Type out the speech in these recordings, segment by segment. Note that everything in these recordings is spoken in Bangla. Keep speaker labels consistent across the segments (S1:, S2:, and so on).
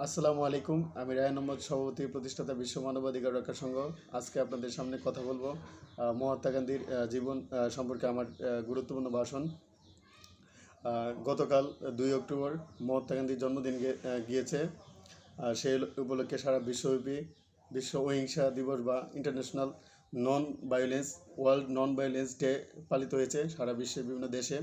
S1: আসসালামু আলাইকুম। আমি রায়হান আহমদ, সভাপতি, প্রতিষ্ঠাতা বিশ্ব মানবাধিকার রক্ষা সংঘ। আজকে আপনাদের সামনে কথা বলবো মহাত্মা গান্ধীর জীবন সম্পর্কে আমার গুরুত্বপূর্ণ ভাষণ। গতকাল 2 অক্টোবর মহাত্মা গান্ধীর জন্মদিন গিয়েছে। সেই উপলক্ষে সারা বিশ্বব্যাপী বিশ্ব অহিংসা দিবস বা international non violence world non violence day পালিত হয়েছে সারা বিশ্বের বিভিন্ন দেশে।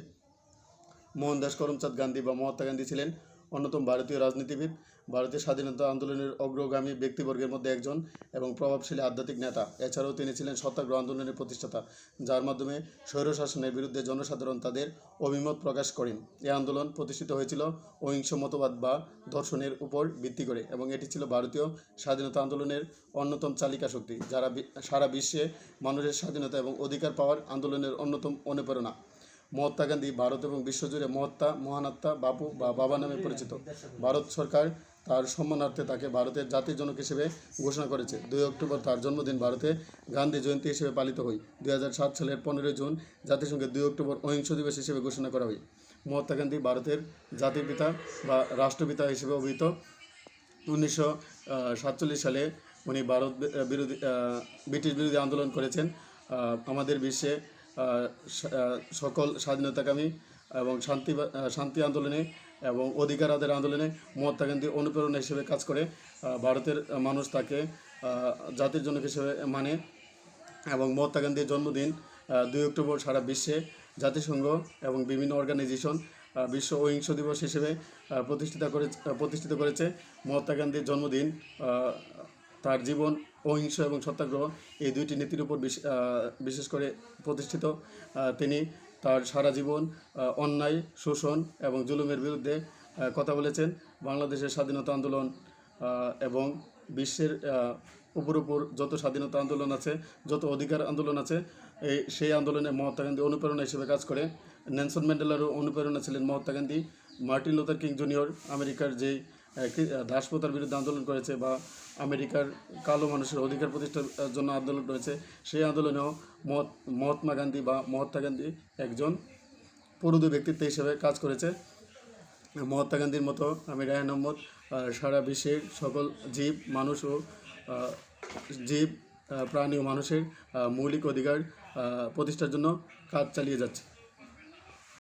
S1: মোহনদাস করমচাঁদ গান্ধী বা মহাত্মা গান্ধী ছিলেন অন্যতম ভারতীয় রাজনীতিবিদ, ভারতীয় স্বাধীনতা আন্দোলনের অগ্রগামী ব্যক্তিবর্গের মধ্যে একজন এবং প্রভাবশালী আধ্যাত্মিক নেতা। এছাড়াও তিনি ছিলেন সত্যাগ্রহ আন্দোলনের প্রতিষ্ঠাতা, যার মাধ্যমে স্বৈরশাসনের বিরুদ্ধে জনসাধারণ তাদের অভিমত প্রকাশ করেন। এই আন্দোলন প্রতিষ্ঠিত হয়েছিল অহিংস মতবাদ বা দর্শনের উপর ভিত্তি করে এবং এটি ছিল ভারতীয় স্বাধীনতা আন্দোলনের অন্যতম চালিকা শক্তি, যারা সারা বিশ্বে মানুষের স্বাধীনতা এবং অধিকার পাওয়ার আন্দোলনের অন্যতম অনুপ্রেরণা। মহাত্মা গান্ধী ভারত এবং বিশ্বজুড়ে মহানাত্মা বাপু বা বাবা নামে পরিচিত। ভারত সরকার তার সম্মানার্থে তাকে ভারতের জাতির জনক হিসেবে ঘোষণা করেছে। 2 অক্টোবর তার জন্মদিন ভারতে গান্ধী জয়ন্তী হিসেবে পালিত হয়। 2007 সালের 15 জুন জাতিসংঘের 2 অক্টোবর অহিংস দিবস হিসেবে ঘোষণা করা হয়। মহাত্মা গান্ধী ভারতের জাতির পিতা বা রাষ্ট্রপিতা হিসেবে অভিহিত। 1947 সালে উনি ব্রিটিশ বিরোধী আন্দোলন করেছেন। আমাদের বিশ্বে সকল স্বাধীনতাকামী এবং শান্তি আন্দোলনে এবং অধিকার আদায়ের আন্দোলনে মহাত্মা গান্ধী অনুপ্রেরণা হিসেবে কাজ করে। ভারতের মানুষ তাকে জাতির জনক হিসেবে মানে এবং মহাত্মা গান্ধীর জন্মদিন 2 অক্টোবর সারা বিশ্বে জাতিসংঘ এবং বিভিন্ন অর্গানাইজেশন বিশ্ব অহিংস দিবস হিসেবে প্রতিষ্ঠিত করেছে। মহাত্মা গান্ধীর জন্মদিন তার জীবন, অহিংস এবং সত্যাগ্রহ এই দুইটি নীতির উপর বিশেষ করে প্রতিষ্ঠিত। তিনি তার সারা জীবন অন্যায়, শোষণ এবং জুলুমের বিরুদ্ধে কথা বলেছেন। বাংলাদেশের স্বাধীনতা আন্দোলন এবং বিশ্বের উপর যত স্বাধীনতা আন্দোলন আছে, যত অধিকার আন্দোলন আছে, সেই আন্দোলনে মহাত্মা গান্ধী অনুপ্রেরণা হিসেবে কাজ করে। নেলসন ম্যান্ডেলারও অনুপ্রেরণা ছিলেন Mahatma Gandhi. Martin Luther king junior আমেরিকার যেই দাসপ্রথার বিরুদ্ধে আন্দোলন করেছে বা আমেরিকার কালো মানুষের অধিকার প্রতিষ্ঠার জন্য আন্দোলন করেছে, সেই আন্দোলনেও মহাত্মা গান্ধী একজন পুরোধু ব্যক্তিত্ব হিসেবে কাজ করেছে। মহাত্মা গান্ধীর মতো আমি রায়হান আহমদ সারা বিশ্বের সকল জীব প্রাণী ও মানুষের মৌলিক অধিকার প্রতিষ্ঠার জন্য কাজ চালিয়ে যাচ্ছে।